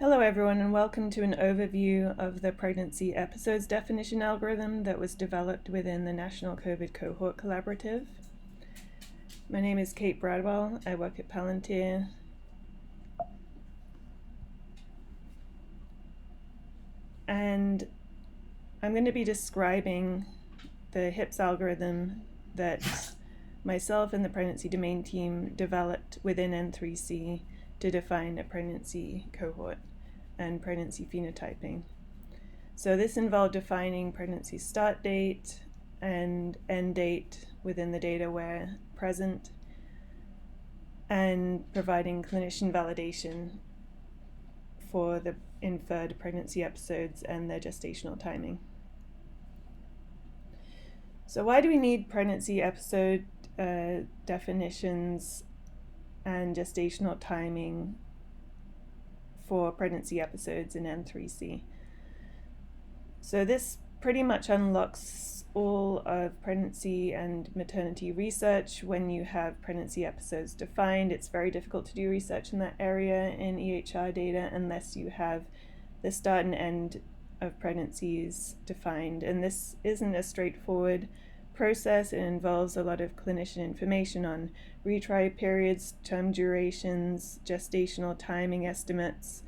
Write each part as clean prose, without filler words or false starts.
Hello everyone, and welcome to an overview of the pregnancy episodes definition algorithm that was developed within the National COVID Cohort Collaborative. My name is Kate Bradwell. I work at Palantir. And I'm going to be describing the HIPPS algorithm that myself and the pregnancy domain team developed within N3C to define a pregnancy cohort and pregnancy phenotyping. So this involved defining pregnancy start date and end date within the data where present, and providing clinician validation for the inferred pregnancy episodes and their gestational timing. So why do we need pregnancy episode definitions and gestational timing for pregnancy episodes in N3C? So this pretty much unlocks all of pregnancy and maternity research when you have pregnancy episodes defined. It's very difficult to do research in that area in EHR data unless you have the start and end of pregnancies defined. And this isn't a straightforward process. It involves a lot of clinician information on retry periods, term durations, gestational timing estimates,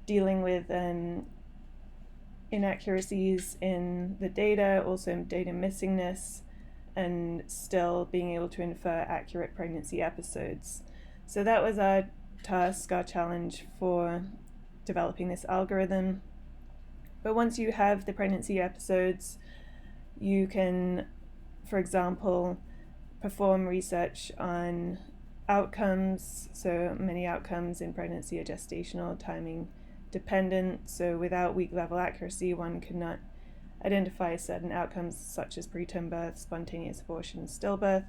dealing with inaccuracies in the data, also data missingness, and still being able to infer accurate pregnancy episodes. So that was our task, our challenge for developing this algorithm. But once you have the pregnancy episodes, you can, for example, perform research on outcomes. So many outcomes in pregnancy are gestational timing dependent. So without week level accuracy, one cannot identify certain outcomes such as preterm birth, spontaneous abortion, stillbirth.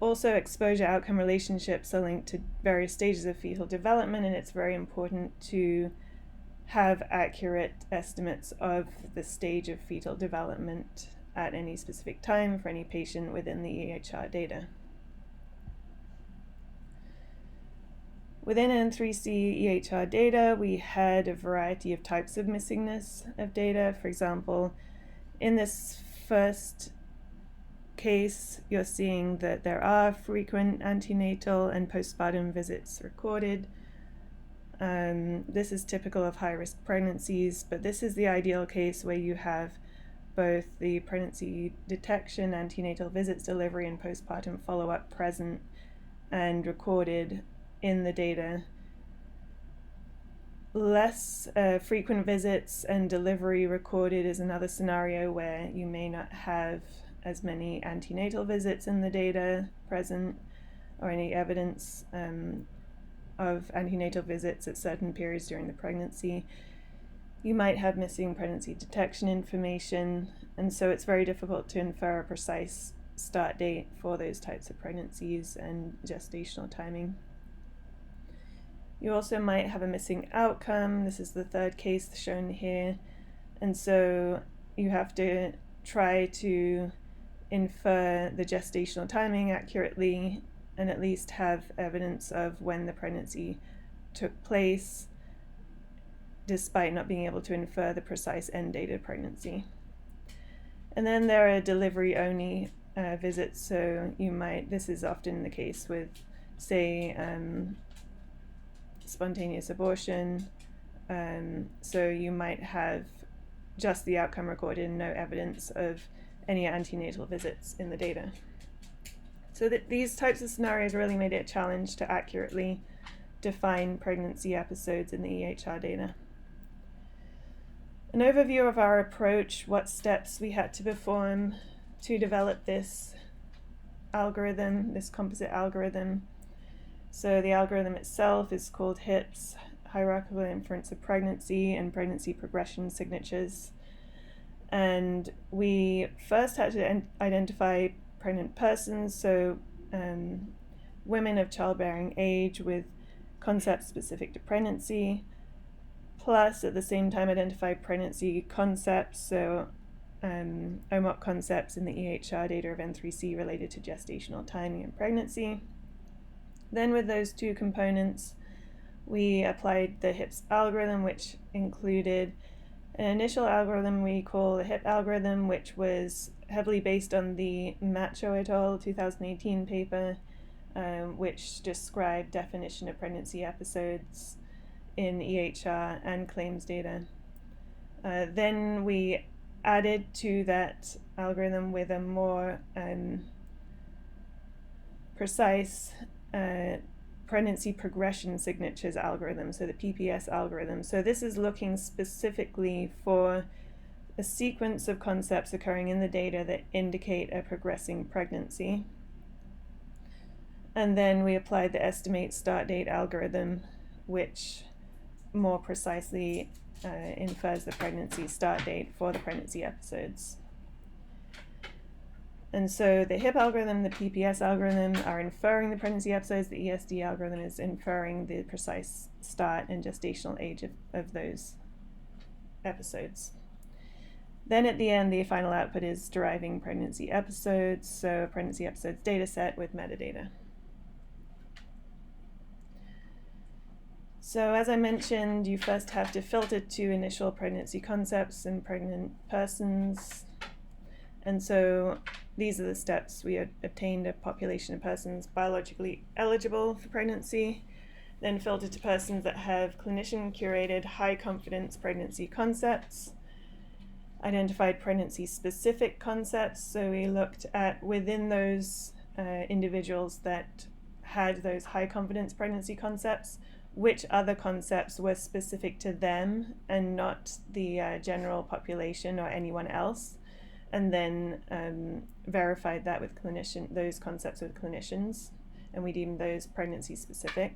Also, exposure outcome relationships are linked to various stages of fetal development, and it's very important to have accurate estimates of the stage of fetal development at any specific time for any patient within the EHR data. Within N3C EHR data, we had a variety of types of missingness of data. For example, in this first case, you're seeing that there are frequent antenatal and postpartum visits recorded. This is typical of high-risk pregnancies, but this is the ideal case where you have both the pregnancy detection, antenatal visits, delivery, and postpartum follow-up present and recorded in the data. Less frequent visits and delivery recorded is another scenario where you may not have as many antenatal visits in the data present or any evidence of antenatal visits at certain periods during the pregnancy. You might have missing pregnancy detection information, and so it's very difficult to infer a precise start date for those types of pregnancies and gestational timing. You also might have a missing outcome. This is the third case shown here, and so you have to try to infer the gestational timing accurately and at least have evidence of when the pregnancy took place, despite not being able to infer the precise end date of pregnancy. And then there are delivery-only visits, so this is often the case with, say, spontaneous abortion. So you might have just the outcome recorded and no evidence of any antenatal visits in the data. So that these types of scenarios really made it a challenge to accurately define pregnancy episodes in the EHR data. An overview of our approach, what steps we had to perform to develop this algorithm, this composite algorithm. So the algorithm itself is called HIPPS, Hierarchical Inference of Pregnancy and Pregnancy Progression Signatures. And we first had to identify pregnant persons, so women of childbearing age with concepts specific to pregnancy, plus at the same time identify pregnancy concepts, so OMOP concepts in the EHR data of N3C related to gestational timing and pregnancy. Then with those two components, we applied the HIPPS algorithm, which included an initial algorithm we call the HIP algorithm, which was heavily based on the Macho et al. 2018 paper, which described definition of pregnancy episodes in EHR and claims data. Then we added to that algorithm with a more precise pregnancy progression signatures algorithm, so the PPS algorithm. So this is looking specifically for a sequence of concepts occurring in the data that indicate a progressing pregnancy. And then we applied the estimate start date algorithm, which more precisely infers the pregnancy start date for the pregnancy episodes. And so the HIP algorithm, the PPS algorithm are inferring the pregnancy episodes. The ESD algorithm is inferring the precise start and gestational age of those episodes. Then at the end, the final output is deriving pregnancy episodes, so a pregnancy episodes data set with metadata. So as I mentioned, you first have to filter to initial pregnancy concepts and pregnant persons. And so these are the steps. We obtained a population of persons biologically eligible for pregnancy, then filtered to persons that have clinician-curated high-confidence pregnancy concepts, identified pregnancy-specific concepts. So we looked at within those individuals that had those high-confidence pregnancy concepts, which other concepts were specific to them and not the general population or anyone else, and then verified that with those concepts with clinicians, and we deemed those pregnancy specific.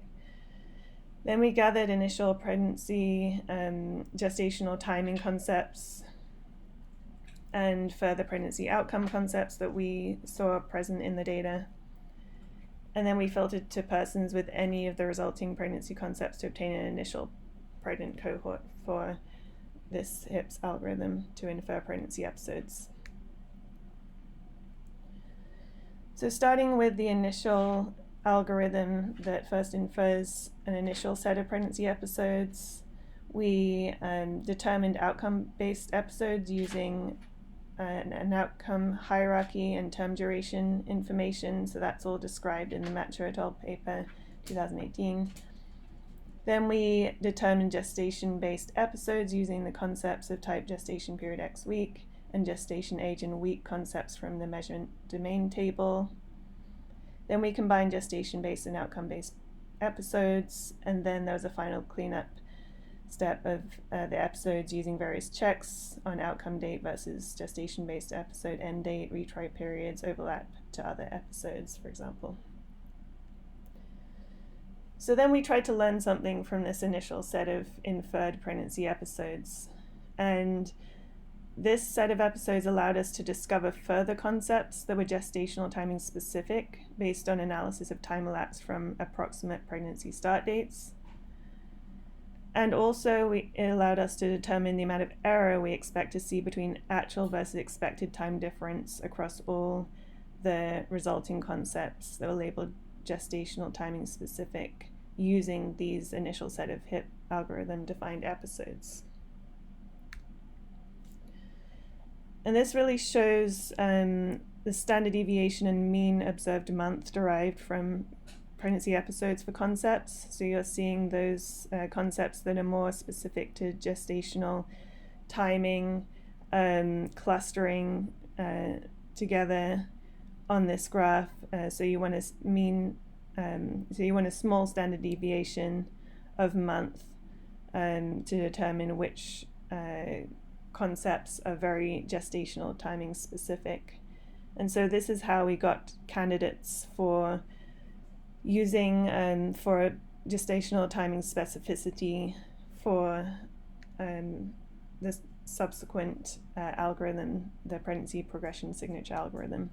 Then we gathered initial pregnancy gestational timing concepts and further pregnancy outcome concepts that we saw present in the data. And then we filtered to persons with any of the resulting pregnancy concepts to obtain an initial pregnant cohort for this HIPPS algorithm to infer pregnancy episodes. So starting with the initial algorithm that first infers an initial set of pregnancy episodes, we determined outcome-based episodes using an outcome hierarchy and term duration information. So that's all described in the Macho et al. Paper 2018. Then we determined gestation-based episodes using the concepts of type gestation period X week and gestation age in week concepts from the measurement domain table. Then we combined gestation-based and outcome-based episodes, and then there was a final cleanup step of the episodes using various checks on outcome date versus gestation-based episode end date, retry periods, overlap to other episodes, for example. So then we tried to learn something from this initial set of inferred pregnancy episodes, and this set of episodes allowed us to discover further concepts that were gestational timing specific based on analysis of time elapsed from approximate pregnancy start dates. And also, it allowed us to determine the amount of error we expect to see between actual versus expected time difference across all the resulting concepts that were labeled gestational timing specific using these initial set of HIP algorithm defined episodes. And this really shows the standard deviation and mean observed month derived from pregnancy episodes for concepts. So you're seeing those concepts that are more specific to gestational timing, clustering together on this graph. So you want a small standard deviation of month to determine which concepts are very gestational timing specific. And so this is how we got candidates for using for gestational timing specificity for the subsequent algorithm, the pregnancy progression signature algorithm.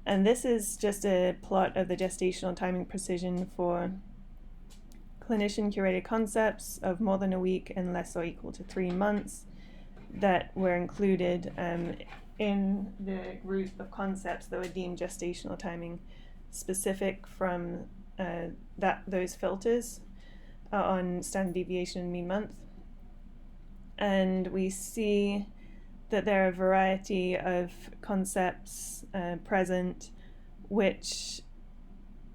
And this is just a plot of the gestational timing precision for clinician-curated concepts of more than a week and less or equal to 3 months that were included in the group of concepts that were deemed gestational timing specific from those filters. on standard deviation and mean month. And we see that there are a variety of concepts present which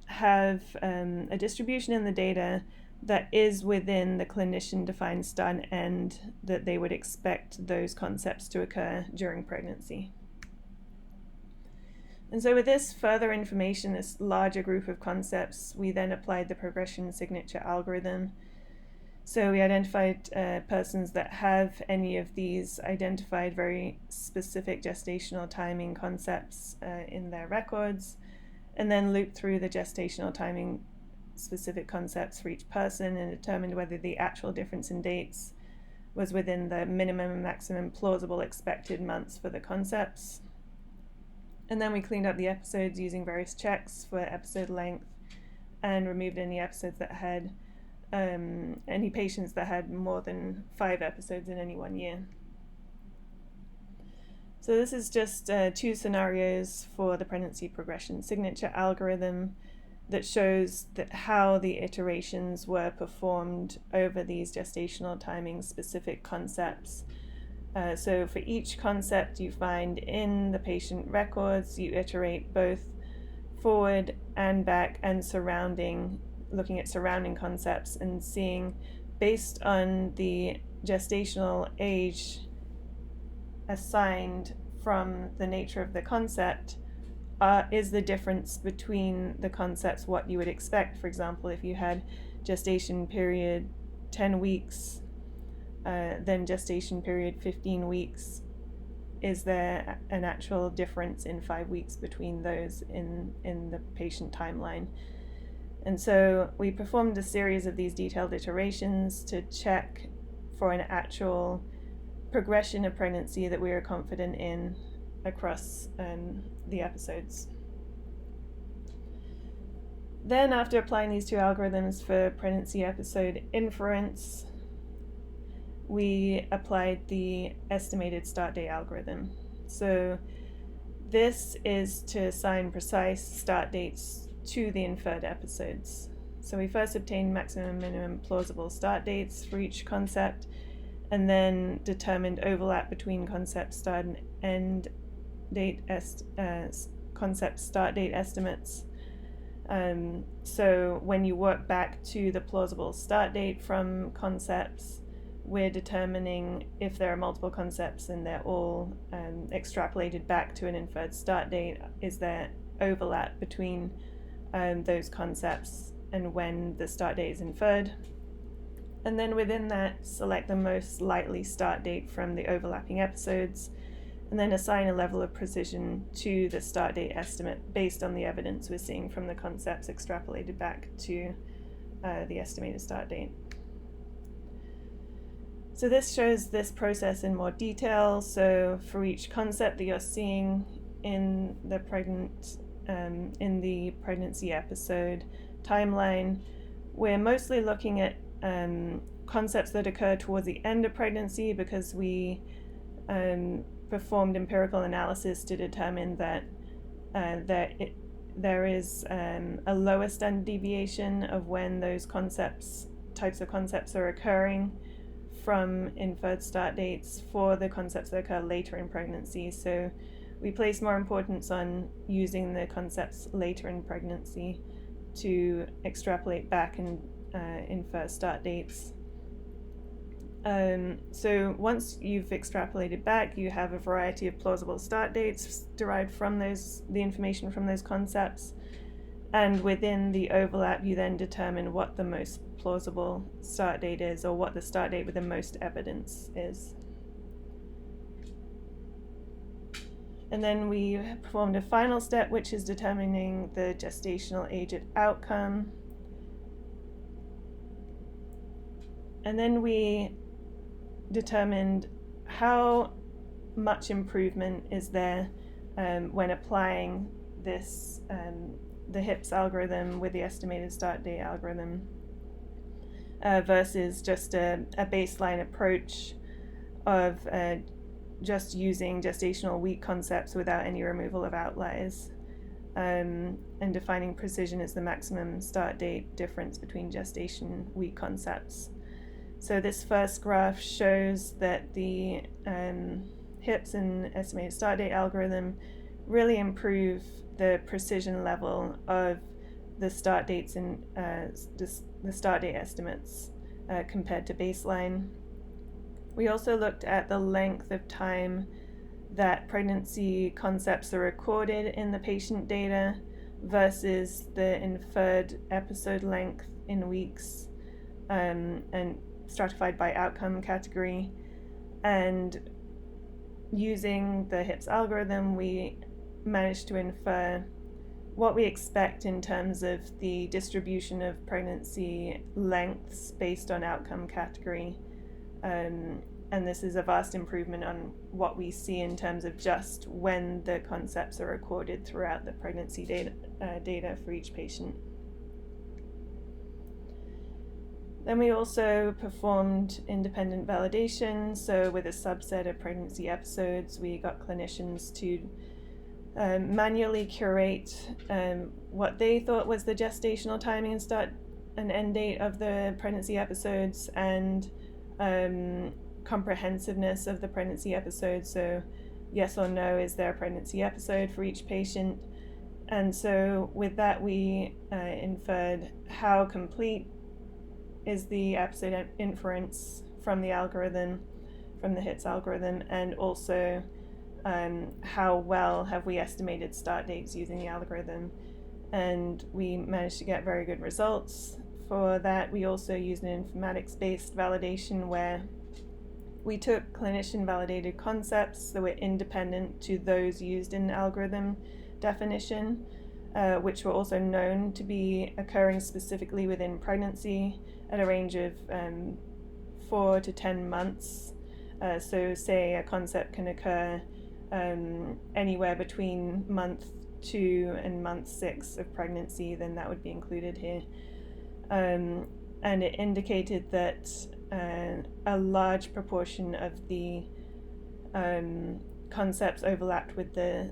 have a distribution in the data that is within the clinician-defined start and end that they would expect those concepts to occur during pregnancy. And so with this further information, this larger group of concepts, we then applied the progression signature algorithm. So we identified persons that have any of these identified very specific gestational timing concepts in their records, and then looped through the gestational timing specific concepts for each person and determined whether the actual difference in dates was within the minimum and maximum plausible expected months for the concepts. And then we cleaned up the episodes using various checks for episode length and removed any episodes that had any patients that had more than 5 episodes in any 1 year. So this is just 2 scenarios for the pregnancy progression signature algorithm that shows that how the iterations were performed over these gestational timing specific concepts. So for each concept you find in the patient records, you iterate both forward and back and surrounding, looking at surrounding concepts and seeing, based on the gestational age assigned from the nature of the concept, is the difference between the concepts what you would expect. For example, if you had gestation period 10 weeks, then gestation period 15 weeks, is there an actual difference in 5 weeks between those in the patient timeline? And so we performed a series of these detailed iterations to check for an actual progression of pregnancy that we are confident in across the episodes. Then, after applying these 2 algorithms for pregnancy episode inference, we applied the estimated start date algorithm. So this is to assign precise start dates to the inferred episodes. So we first obtained maximum and minimum plausible start dates for each concept, and then determined overlap between concept start and end date concept start date estimates. So when you work back to the plausible start date from concepts, we're determining if there are multiple concepts and they're all extrapolated back to an inferred start date, is there overlap between those concepts and when the start date is inferred. And then within that, select the most likely start date from the overlapping episodes, and then assign a level of precision to the start date estimate based on the evidence we're seeing from the concepts extrapolated back to the estimated start date. So this shows this process in more detail. So for each concept that you're seeing in the pregnancy episode timeline, we're mostly looking at concepts that occur towards the end of pregnancy, because we performed empirical analysis to determine that there is a lower standard deviation of when those types of concepts are occurring from inferred start dates for the concepts that occur later in pregnancy. So we place more importance on using the concepts later in pregnancy to extrapolate back and infer start dates. So once you've extrapolated back, you have a variety of plausible start dates derived from the information from those concepts, and within the overlap you then determine what the most plausible start date is, or what the start date with the most evidence is. And then we performed a final step, which is determining the gestational age at outcome. And then we determined how much improvement is there when applying this the HIPPS algorithm with the estimated start date algorithm versus just a baseline approach of just using gestational week concepts without any removal of outliers. and defining precision as the maximum start date difference between gestation week concepts. So this first graph shows that the HIPPS and estimated start date algorithm really improve the precision level of the start dates and the start date estimates compared to baseline. We also looked at the length of time that pregnancy concepts are recorded in the patient data versus the inferred episode length in weeks, and stratified by outcome category. And using the HIPPS algorithm, we managed to infer what we expect in terms of the distribution of pregnancy lengths based on outcome category. And this is a vast improvement on what we see in terms of just when the concepts are recorded throughout the pregnancy data for each patient. Then we also performed independent validation. So with a subset of pregnancy episodes, we got clinicians to manually curate what they thought was the gestational timing and start and end date of the pregnancy episodes, and comprehensiveness of the pregnancy episode. So yes or no, is there a pregnancy episode for each patient? And so with that, we inferred how complete is the episode inference from the algorithm, from the HIPPS algorithm, and also how well have we estimated start dates using the algorithm. And we managed to get very good results for that. We also used an informatics-based validation where we took clinician-validated concepts that were independent to those used in the algorithm definition, which were also known to be occurring specifically within pregnancy at a range of 4 to 10 months. So say a concept can occur anywhere between month 2 and month 6 of pregnancy, then that would be included here. And it indicated that a large proportion of the concepts overlapped with the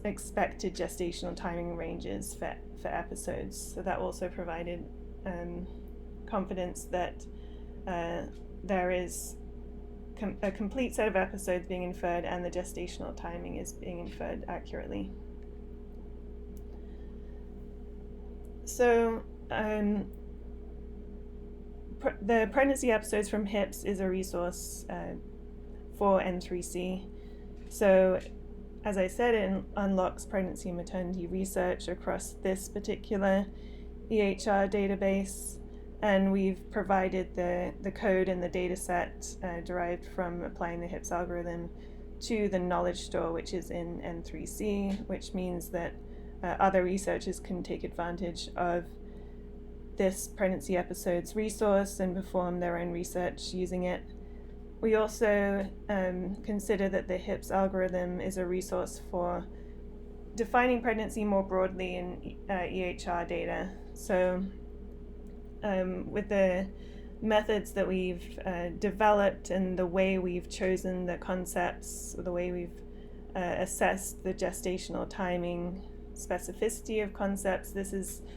expected gestational timing ranges for episodes. So that also provided confidence that there is a complete set of episodes being inferred and the gestational timing is being inferred accurately. So the pregnancy episodes from HIPPS is a resource for N3C. So as I said, it unlocks pregnancy and maternity research across this particular EHR database, and we've provided the code and the data set derived from applying the HIPPS algorithm to the knowledge store, which is in N3C, which means that other researchers can take advantage of this pregnancy episodes resource and perform their own research using it. We also consider that the HIPPS algorithm is a resource for defining pregnancy more broadly in EHR data. So with the methods that we've developed and the way we've chosen the concepts, the way we've assessed the gestational timing specificity of concepts,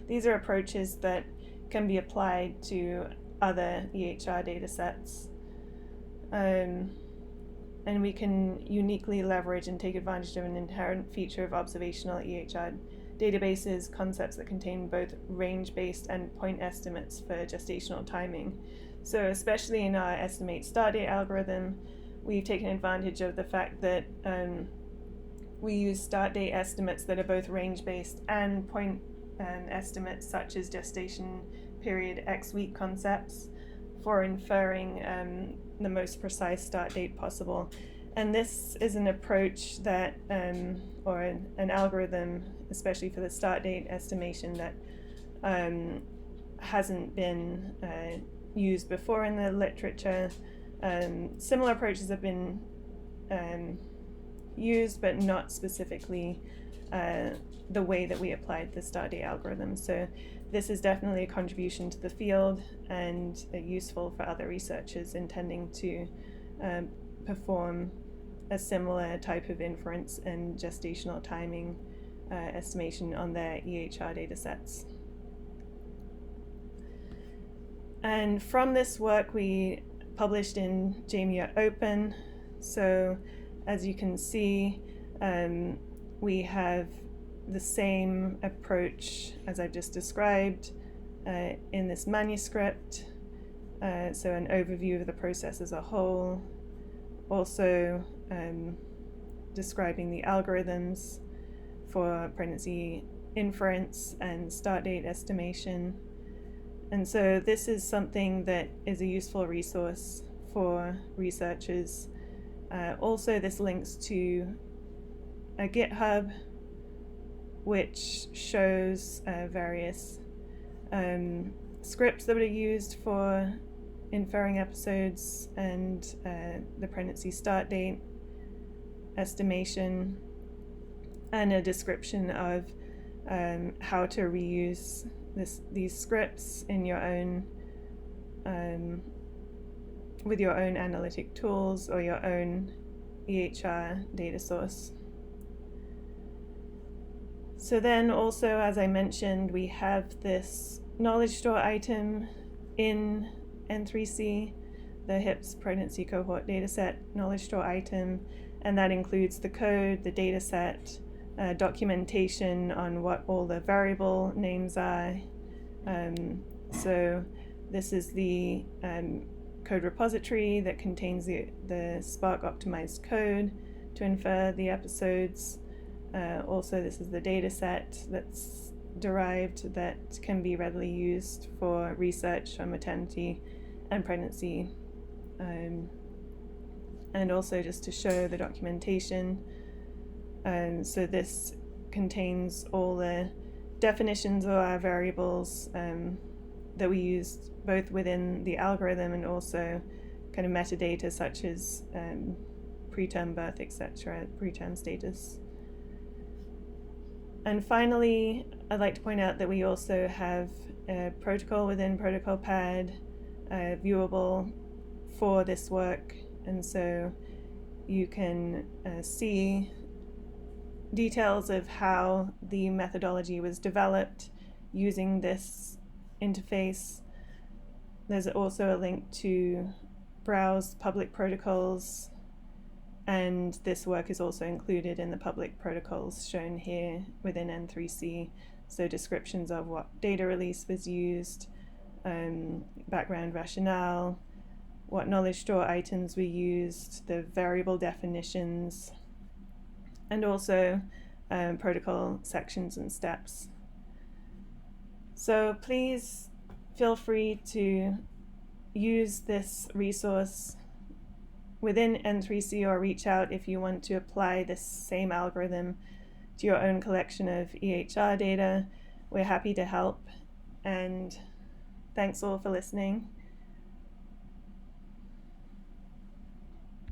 these are approaches that can be applied to other EHR data sets. And we can uniquely leverage and take advantage of an inherent feature of observational EHR databases, concepts that contain both range-based and point estimates for gestational timing. So especially in our estimate start date algorithm, we've taken advantage of the fact that we use start date estimates that are both range-based and point estimates, such as gestation period X week concepts, for inferring the most precise start date possible. And this is an approach that, or an algorithm, especially for the start date estimation, that hasn't been used before in the literature. Similar approaches have been used, but not specifically the way that we applied the start date algorithm. So this is definitely a contribution to the field and useful for other researchers intending to perform a similar type of inference and gestational timing estimation on their EHR datasets. And from this work, we published in JMIA Open. So as you can see, we have the same approach as I've just described in this manuscript. So an overview of the process as a whole, also describing the algorithms for pregnancy inference and start date estimation. And so this is something that is a useful resource for researchers. Also, this links to a GitHub, which shows various scripts that are used for inferring episodes and the pregnancy start date estimation, and a description of how to reuse these scripts in your own with your own analytic tools or your own EHR data source. So then also, as I mentioned, we have this knowledge store item in N3C, the HIPPS pregnancy cohort dataset knowledge store item, and that includes the code, the dataset, documentation on what all the variable names are. So this is the code repository that contains the Spark optimized code to infer the episodes. Also, this is the dataset that's derived that can be readily used for research on maternity and pregnancy. And also just to show the documentation. So this contains all the definitions of our variables that we used both within the algorithm and also kind of metadata such as preterm birth, etc., preterm status. And finally, I'd like to point out that we also have a protocol within Protocol Pad viewable for this work, and so you can see details of how the methodology was developed using this interface. There's also a link to browse public protocols, and this work is also included in the public protocols shown here within N3C. So descriptions of what data release was used, background rationale, what knowledge store items were used, the variable definitions, and also protocol sections and steps. So please feel free to use this resource within N3C or reach out if you want to apply this same algorithm to your own collection of EHR data. We're happy to help, and thanks all for listening.